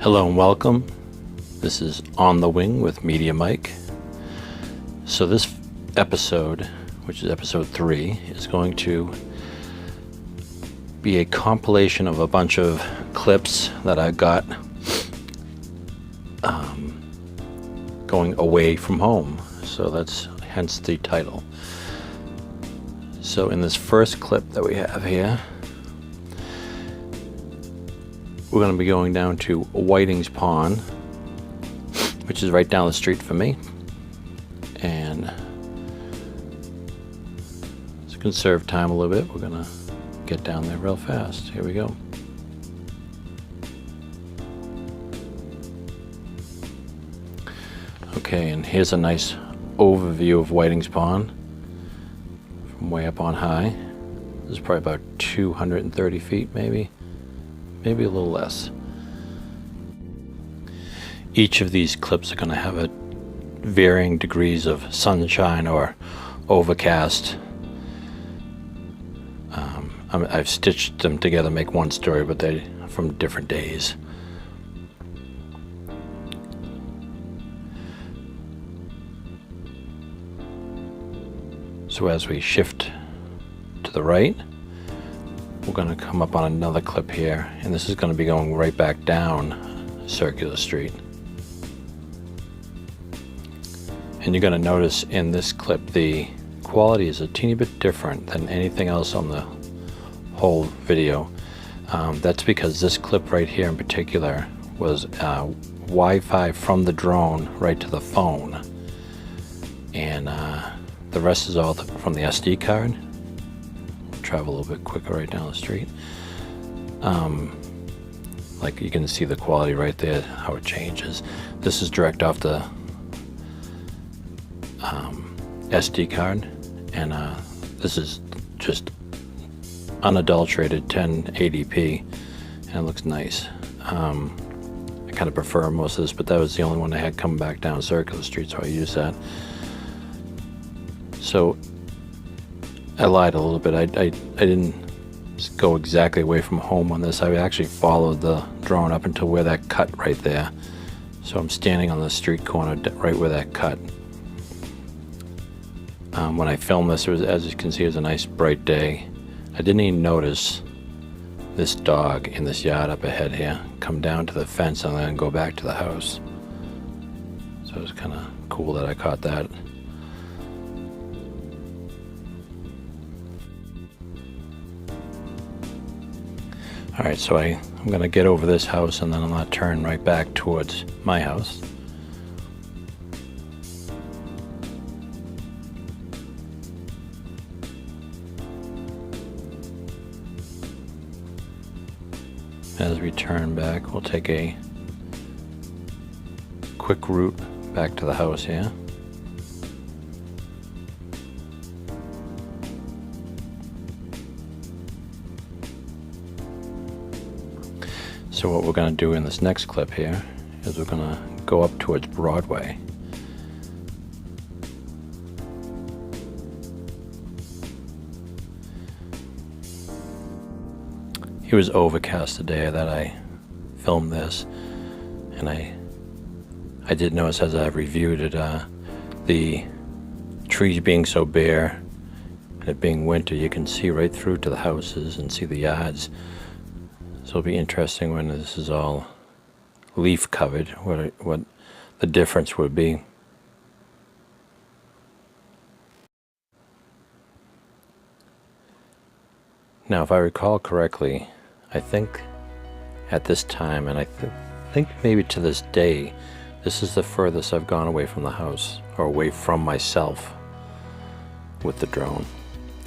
Hello and welcome. This is On the Wing with Media Mike. So this episode, which is episode 3, is going to be a compilation of a bunch of clips that I got going away from home. So that's hence the title. So in this first clip that we have here, we're going to be going down to Whiting's Pond, which is right down the street from me. And to conserve time a little bit, we're going to get down there real fast. Here we go. Okay, and here's a nice overview of Whiting's Pond from way up on high. This is probably about 230 feet, maybe a little less. Each of these clips are going to have a varying degrees of sunshine or overcast. I've stitched them together to make one story, but they're from different days. So as we shift to the right, we're going to come up on another clip here, and this is going to be going right back down Circular Street. And you're going to notice in this clip the quality is a teeny bit different than anything else on the whole video. That's because this clip right here in particular was Wi-Fi from the drone right to the phone, and the rest is all from the SD card. Travel a little bit quicker right down the street. Like you can see the quality right there, how it changes. This is direct off the SD card, and this is just unadulterated 1080p, and it looks nice. I kind of prefer most of this, but that was the only one I had coming back down Circular Street, so I used that. So I lied a little bit. I didn't go exactly away from home on this. I actually followed the drone up until where that cut right there. So I'm standing on the street corner right where that cut. When I filmed this, it was, as you can see, it was a nice bright day. I didn't even notice this dog in this yard up ahead here come down to the fence and then go back to the house. So it was kind of cool that I caught that. Alright, so I'm going to get over this house and then I'm going to turn right back towards my house. As we turn back, we'll take a quick route back to the house here. So what we're going to do in this next clip here is we're going to go up towards Broadway. It was overcast the day that I filmed this, and I did notice as I reviewed it, the trees being so bare and it being winter, you can see right through to the houses and see the yards. So it'll be interesting when this is all leaf covered, what the difference would be. Now, if I recall correctly, I think at this time, and I think maybe to this day, this is the furthest I've gone away from the house, or away from myself with the drone.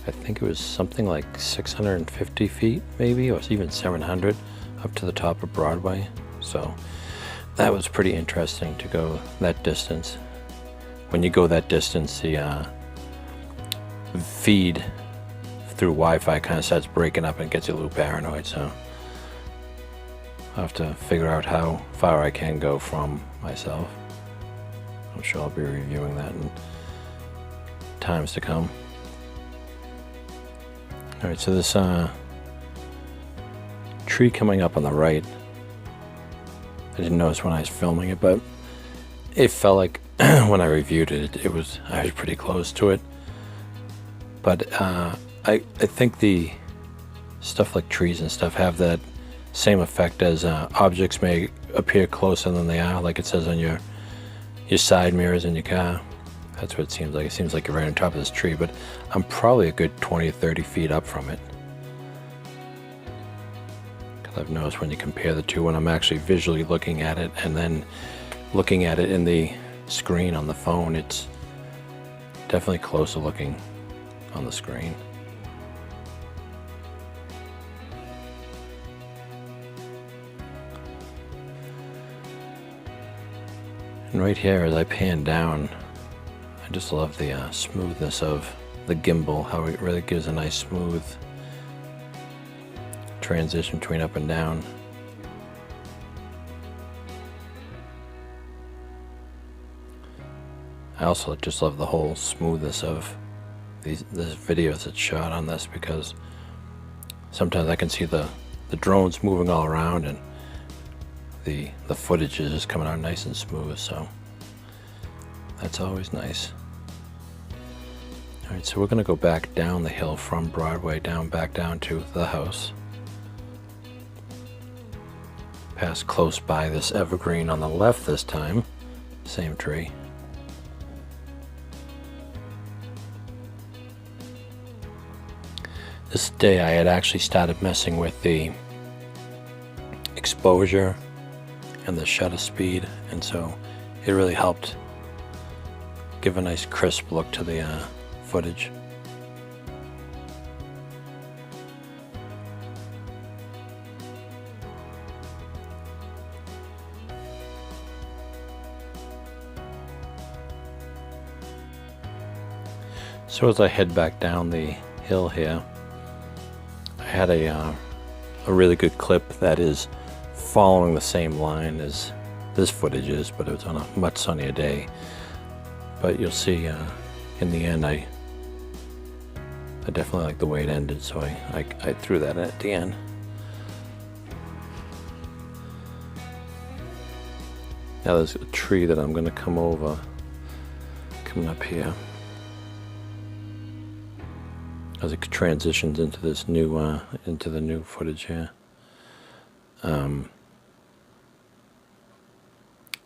I think it was something like 650 feet maybe, or even 700 up to the top of Broadway. So that was pretty interesting to go that distance. When you go that distance, the feed through Wi-Fi kind of starts breaking up and gets you a little paranoid. So I'll have to figure out how far I can go from myself. I'm sure I'll be reviewing that in times to come. Alright, so this tree coming up on the right I didn't notice when I was filming it, but it felt like when I reviewed it, I was pretty close to it. But I think the stuff like trees and stuff have that same effect as objects may appear closer than they are, like it says on your side mirrors in your car. That's what it seems like. It seems like you're right on top of this tree, but I'm probably a good 20 or 30 feet up from it. Because I've noticed when you compare the two, when I'm actually visually looking at it and then looking at it in the screen on the phone, it's definitely closer looking on the screen. And right here, as I pan down, I just love the smoothness of the gimbal, how it really gives a nice smooth transition between up and down. I also just love the whole smoothness of this video that's shot on this, because sometimes I can see the drones moving all around and the footage is just coming out nice and smooth, so that's always nice. Alright, so we're going to go back down the hill from Broadway, back down to the house. Pass close by this evergreen on the left this time, same tree. This day I had actually started messing with the exposure and the shutter speed, and so it really helped give a nice crisp look to the footage. So as I head back down the hill here, I had a really good clip that is following the same line as this footage is, but it was on a much sunnier day. But you'll see in the end, I definitely like the way it ended, so I threw that in at the end. Now there's a tree that I'm going to come over, coming up here, as it transitions into this new into the new footage here.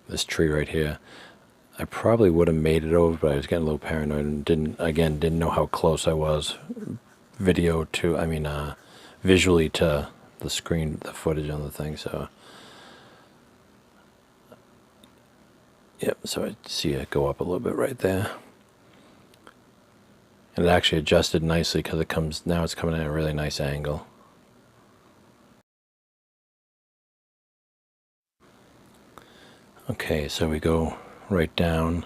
This tree right here, I probably would have made it over, but I was getting a little paranoid and didn't know how close I was visually to the screen, the footage on the thing. So yep, so I see it go up a little bit right there, and it actually adjusted nicely because now it's coming at a really nice angle. Okay, so we go right down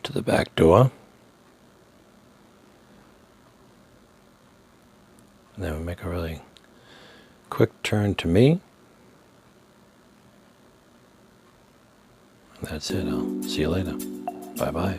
to the back door. And then we make a really quick turn to me. And that's it. I'll see you later. Bye-bye.